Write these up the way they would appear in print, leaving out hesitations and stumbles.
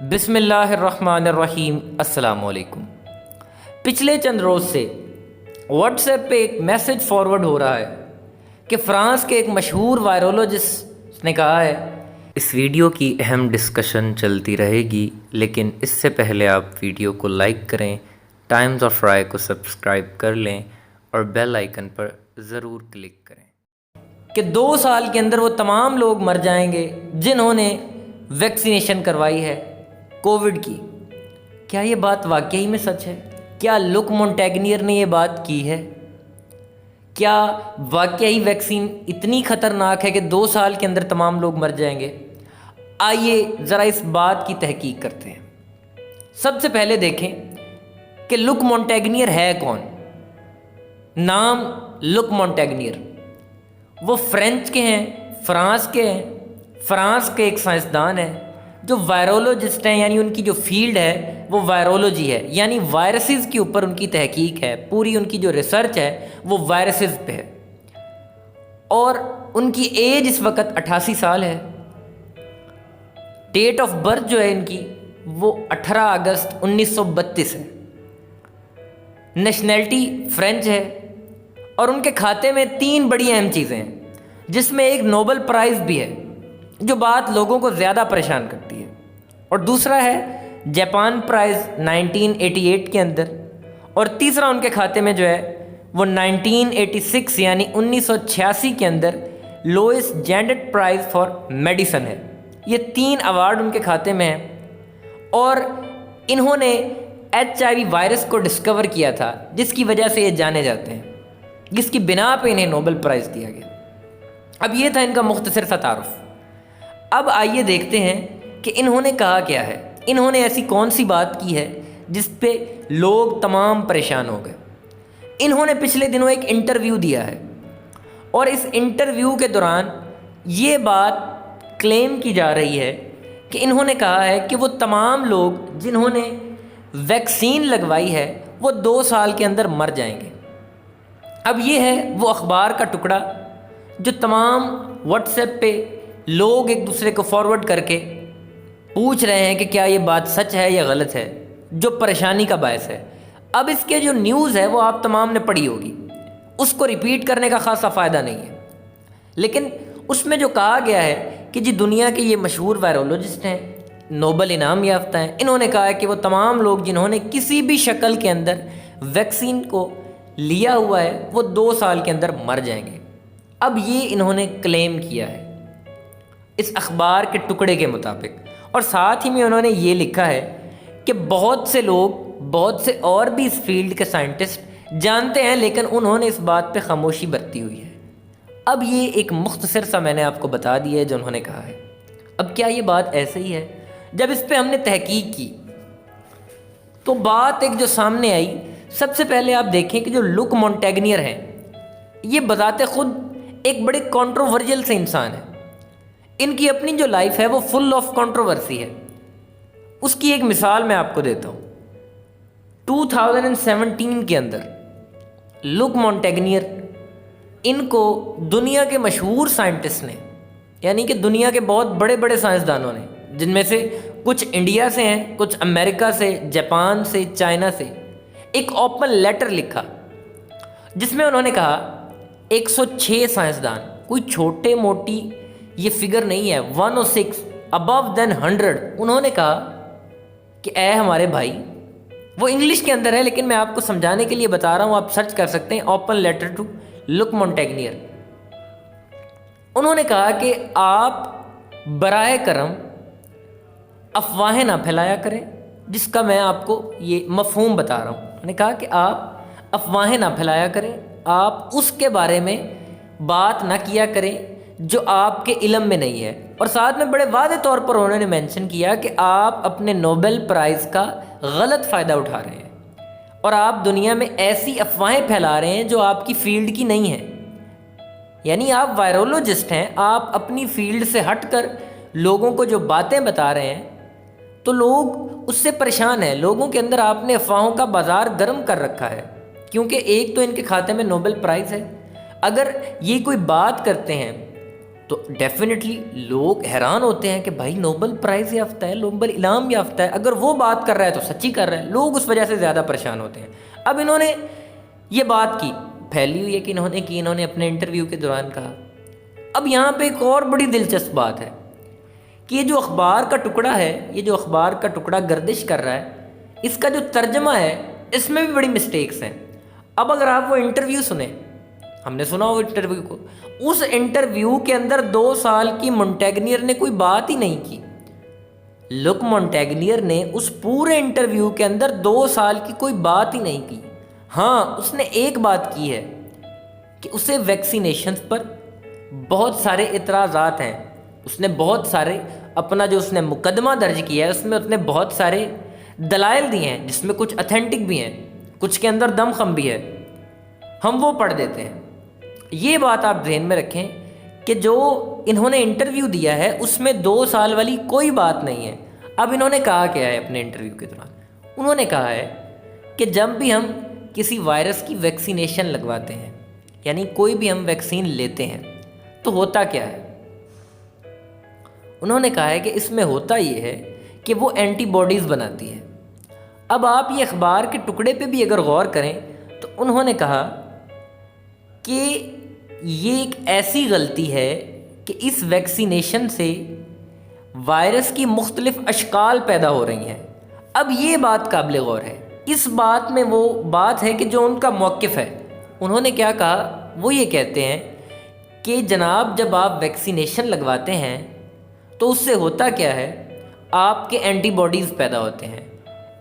بسم اللہ الرحمن الرحیم۔ السلام علیکم۔ پچھلے چند روز سے واٹس ایپ پہ ایک میسج فارورڈ ہو رہا ہے کہ فرانس کے ایک مشہور وائرولوجسٹ نے کہا ہے۔ اس ویڈیو کی اہم ڈسکشن چلتی رہے گی، لیکن اس سے پہلے آپ ویڈیو کو لائک کریں، ٹائمز آف رائے کو سبسکرائب کر لیں اور بیل آئیکن پر ضرور کلک کریں کہ 2 سال کے اندر وہ تمام لوگ مر جائیں گے جنہوں نے ویکسینیشن کروائی ہے کووڈ کی۔ کیا یہ بات واقعی میں سچ ہے؟ کیا لک مونٹیگنیئر نے یہ بات کی ہے؟ کیا واقعی ویکسین اتنی خطرناک ہے کہ 2 سال کے اندر تمام لوگ مر جائیں گے؟ آئیے ذرا اس بات کی تحقیق کرتے ہیں۔ سب سے پہلے دیکھیں کہ لک مونٹیگنیئر ہے کون۔ نام لک مونٹیگنیئر، وہ فرینچ کے ہیں، فرانس کے ہیں۔ فرانس کے ایک سائنسدان ہیں جو وائرولوجسٹ ہیں، یعنی ان کی جو فیلڈ ہے وہ وائرولوجی ہے، یعنی وائرسز کے اوپر ان کی تحقیق ہے۔ پوری ان کی جو ریسرچ ہے وہ وائرسز پہ ہے، اور ان کی ایج اس وقت 88 سال ہے۔ ڈیٹ آف برتھ جو ہے ان کی وہ 18 اگست 1932 ہے۔ نیشنلٹی فرینچ ہے، اور ان کے کھاتے میں 3 بڑی اہم چیزیں ہیں، جس میں ایک نوبل پرائز بھی ہے جو بات لوگوں کو زیادہ پریشان کرتی ہے، اور دوسرا ہے جاپان پرائز 1988 کے اندر، اور تیسرا ان کے کھاتے میں جو ہے وہ 1986 یعنی 1986 کے اندر لوئس جینڈٹ پرائز فار میڈیسن ہے۔ یہ 3 ایوارڈ ان کے کھاتے میں ہیں، اور انہوں نے HIV وائرس کو ڈسکور کیا تھا، جس کی وجہ سے یہ جانے جاتے ہیں، جس کی بنا پہ انہیں نوبل پرائز دیا گیا۔ اب یہ تھا ان کا مختصر سا تعارف۔ اب آئیے دیکھتے ہیں کہ انہوں نے کہا کیا ہے، انہوں نے ایسی کون سی بات کی ہے جس پہ لوگ تمام پریشان ہو گئے۔ انہوں نے پچھلے دنوں ایک انٹرویو دیا ہے، اور اس انٹرویو کے دوران یہ بات کلیم کی جا رہی ہے کہ انہوں نے کہا ہے کہ وہ تمام لوگ جنہوں نے ویکسین لگوائی ہے وہ 2 سال کے اندر مر جائیں گے۔ اب یہ ہے وہ اخبار کا ٹکڑا جو تمام واٹس ایپ پہ لوگ ایک دوسرے کو فارورڈ کر کے پوچھ رہے ہیں کہ کیا یہ بات سچ ہے یا غلط ہے، جو پریشانی کا باعث ہے۔ اب اس کے جو نیوز ہے وہ آپ تمام نے پڑھی ہوگی، اس کو ریپیٹ کرنے کا خاصا فائدہ نہیں ہے، لیکن اس میں جو کہا گیا ہے کہ جی دنیا کے یہ مشہور وائرولوجسٹ ہیں، نوبل انعام یافتہ ہیں، انہوں نے کہا ہے کہ وہ تمام لوگ جنہوں نے کسی بھی شکل کے اندر ویکسین کو لیا ہوا ہے وہ 2 سال کے اندر مر جائیں گے۔ اب یہ انہوں نے کلیم کیا ہے اس اخبار کے ٹکڑے کے مطابق، اور ساتھ ہی میں انہوں نے یہ لکھا ہے کہ بہت سے لوگ، بہت سے اور بھی اس فیلڈ کے سائنٹسٹ جانتے ہیں، لیکن انہوں نے اس بات پہ خاموشی برتی ہوئی ہے۔ اب یہ ایک مختصر سا میں نے آپ کو بتا دیا ہے جو انہوں نے کہا ہے۔ اب کیا یہ بات ایسے ہی ہے؟ جب اس پہ ہم نے تحقیق کی تو بات ایک جو سامنے آئی، سب سے پہلے آپ دیکھیں کہ جو لک مونٹیگنیئر ہیں یہ بذات خود ایک بڑے کنٹروورجل سے انسان ہے۔ ان کی اپنی جو لائف ہے وہ فل آف کنٹروورسی ہے۔ اس کی ایک مثال میں آپ کو دیتا ہوں۔ 2017 کے اندر لک مونٹیگنیئر، ان کو دنیا کے مشہور سائنٹسٹ نے، یعنی کہ دنیا کے بہت بڑے بڑے سائنسدانوں نے، جن میں سے کچھ انڈیا سے ہیں، کچھ امریکہ سے، جاپان سے، چائنا سے، ایک اوپن لیٹر لکھا جس میں انہوں نے کہا 106 سائنسدان، کوئی چھوٹے موٹی یہ فگر نہیں ہے، 106 above than 100، انہوں نے کہا کہ اے ہمارے بھائی، وہ انگلش کے اندر ہے لیکن میں آپ کو سمجھانے کے لیے بتا رہا ہوں، آپ سرچ کر سکتے ہیں، اوپن لیٹر ٹو لک مونٹیگنیئر۔ انہوں نے کہا کہ آپ برائے کرم افواہیں نہ پھیلایا کریں، جس کا میں آپ کو یہ مفہوم بتا رہا ہوں۔ انہوں نے کہا کہ آپ افواہیں نہ پھیلایا کریں، آپ اس کے بارے میں بات نہ کیا کریں جو آپ کے علم میں نہیں ہے، اور ساتھ میں بڑے واضح طور پر انہوں نے مینشن کیا کہ آپ اپنے نوبل پرائز کا غلط فائدہ اٹھا رہے ہیں، اور آپ دنیا میں ایسی افواہیں پھیلا رہے ہیں جو آپ کی فیلڈ کی نہیں ہیں۔ یعنی آپ وائرولوجسٹ ہیں، آپ اپنی فیلڈ سے ہٹ کر لوگوں کو جو باتیں بتا رہے ہیں تو لوگ اس سے پریشان ہیں۔ لوگوں کے اندر آپ نے افواہوں کا بازار گرم کر رکھا ہے، کیونکہ ایک تو ان کے کھاتے میں نوبل پرائز ہے۔ اگر یہ کوئی بات کرتے ہیں تو ڈیفینیٹلی لوگ حیران ہوتے ہیں کہ بھائی نوبل پرائز یافتہ ہے، نوبل انعام یافتہ ہے، اگر وہ بات کر رہا ہے تو سچی کر رہا ہے، لوگ اس وجہ سے زیادہ پریشان ہوتے ہیں۔ اب انہوں نے یہ بات کی، پھیلی ہوئی ہے کہ انہوں نے اپنے انٹرویو کے دوران کہا۔ اب یہاں پہ ایک اور بڑی دلچسپ بات ہے کہ یہ جو اخبار کا ٹکڑا ہے، یہ جو اخبار کا ٹکڑا گردش کر رہا ہے، اس کا جو ترجمہ ہے اس میں بھی بڑی مسٹیکس ہیں۔ اب اگر آپ وہ انٹرویو سنیں، ہم نے سنا وہ انٹرویو کو، اس انٹرویو کے اندر 2 سال کی مونٹیگنیئر نے کوئی بات ہی نہیں کی۔ لک مونٹیگنیئر نے اس پورے انٹرویو کے اندر 2 سال کی کوئی بات ہی نہیں کی۔ ہاں، اس نے ایک بات کی ہے کہ اسے ویکسینیشنز پر بہت سارے اعتراضات ہیں، اس نے بہت سارے اپنا جو اس نے مقدمہ درج کیا ہے اس میں اس نے بہت سارے دلائل دیے ہیں، جس میں کچھ اتھینٹک بھی ہیں، کچھ کے اندر دم خم بھی ہے، ہم وہ پڑھ دیتے ہیں۔ یہ بات آپ ذہن میں رکھیں کہ جو انہوں نے انٹرویو دیا ہے اس میں 2 سال والی کوئی بات نہیں ہے۔ اب انہوں نے کہا کیا ہے اپنے انٹرویو کے دوران؟ انہوں نے کہا ہے کہ جب بھی ہم کسی وائرس کی ویکسینیشن لگواتے ہیں، یعنی کوئی بھی ہم ویکسین لیتے ہیں، تو ہوتا کیا ہے؟ انہوں نے کہا ہے کہ اس میں ہوتا یہ ہے کہ وہ اینٹی باڈیز بناتی ہے۔ اب آپ یہ اخبار کے ٹکڑے پہ بھی اگر غور کریں تو انہوں نے کہا کہ یہ ایک ایسی غلطی ہے کہ اس ویکسینیشن سے وائرس کی مختلف اشکال پیدا ہو رہی ہیں۔ اب یہ بات قابل غور ہے، اس بات میں وہ بات ہے کہ جو ان کا موقف ہے۔ انہوں نے کیا کہا؟ وہ یہ کہتے ہیں کہ جناب جب آپ ویکسینیشن لگواتے ہیں تو اس سے ہوتا کیا ہے؟ آپ کے اینٹی باڈیز پیدا ہوتے ہیں۔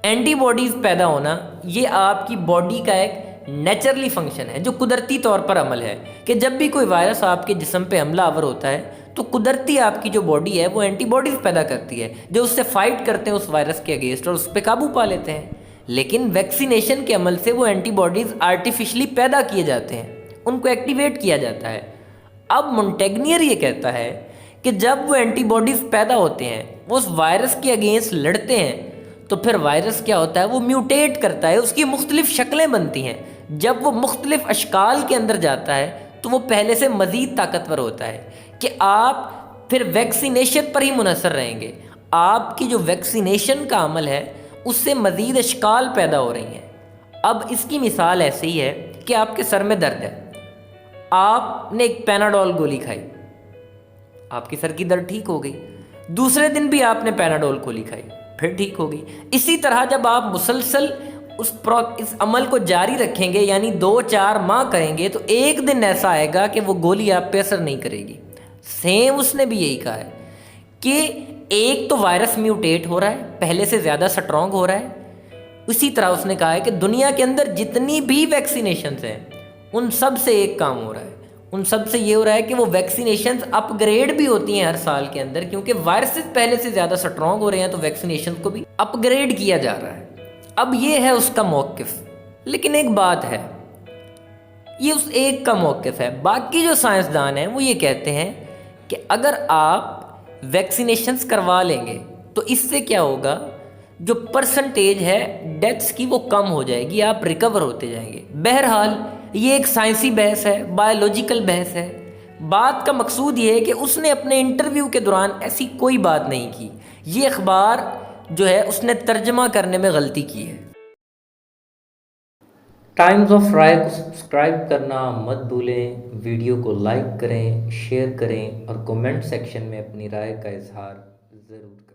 اینٹی باڈیز پیدا ہونا یہ آپ کی باڈی کا ایک نیچرلی فنکشن ہے، جو قدرتی طور پر عمل ہے کہ جب بھی کوئی وائرس آپ کے جسم پہ حملہ آور ہوتا ہے تو قدرتی آپ کی جو باڈی ہے وہ اینٹی باڈیز پیدا کرتی ہے جو اس سے فائٹ کرتے ہیں اس وائرس کے اگینسٹ اور اس پہ قابو پا لیتے ہیں۔ لیکن ویکسینیشن کے عمل سے وہ اینٹی باڈیز آرٹیفیشلی پیدا کیے جاتے ہیں، ان کو ایکٹیویٹ کیا جاتا ہے۔ اب مونٹیگنیئر یہ کہتا ہے کہ جب وہ اینٹی باڈیز پیدا ہوتے ہیں، وہ اس وائرس کے اگینسٹ لڑتے ہیں، تو پھر وائرس کیا ہوتا ہے؟ وہ میوٹیٹ کرتا ہے، اس کی مختلف شکلیں بنتی ہیں۔ جب وہ مختلف اشکال کے اندر جاتا ہے تو وہ پہلے سے مزید طاقتور ہوتا ہے کہ آپ پھر ویکسینیشن پر ہی منحصر رہیں گے۔ آپ کی جو ویکسینیشن کا عمل ہے اس سے مزید اشکال پیدا ہو رہی ہیں۔ اب اس کی مثال ایسے ہی ہے کہ آپ کے سر میں درد ہے، آپ نے ایک پیناڈول گولی کھائی، آپ کی سر کی درد ٹھیک ہو گئی، دوسرے دن بھی آپ نے پیناڈول گولی کھائی، پھر ٹھیک ہو گئی۔ اسی طرح جب آپ مسلسل اس عمل کو جاری رکھیں گے، یعنی 2-4 ماہ کریں گے، تو ایک دن ایسا آئے گا کہ وہ گولی آپ پہ اثر نہیں کرے گی۔ سیم اس نے بھی یہی کہا ہے کہ ایک تو وائرس میوٹیٹ ہو رہا ہے، پہلے سے زیادہ سٹرونگ ہو رہا ہے۔ اسی طرح اس نے کہا ہے کہ دنیا کے اندر جتنی بھی ویکسینیشنز ہیں ان سب سے ایک کام ہو رہا ہے، ان سب سے یہ ہو رہا ہے کہ وہ ویکسینیشنز اپ گریڈ بھی ہوتی ہیں ہر سال کے اندر، کیونکہ وائرسز پہلے سے زیادہ سٹرونگ ہو رہے ہیں تو ویکسینیشنز کو بھی اپ گریڈ کیا جا رہا ہے۔ اب یہ ہے اس کا موقف، لیکن ایک بات ہے، یہ اس ایک کا موقف ہے۔ باقی جو سائنسدان ہیں وہ یہ کہتے ہیں کہ اگر آپ ویکسینیشنز کروا لیں گے تو اس سے کیا ہوگا؟ جو پرسنٹیج ہے ڈیتھس کی وہ کم ہو جائے گی، آپ ریکور ہوتے جائیں گے۔ بہرحال یہ ایک سائنسی بحث ہے، بایولوجیکل بحث ہے۔ بات کا مقصود یہ ہے کہ اس نے اپنے انٹرویو کے دوران ایسی کوئی بات نہیں کی۔ یہ اخبار جو ہے اس نے ترجمہ کرنے میں غلطی کی ہے۔ ٹائمز آف رائے کو سبسکرائب کرنا مت بھولیں، ویڈیو کو لائک کریں، شیئر کریں اور کومنٹ سیکشن میں اپنی رائے کا اظہار ضرور کریں۔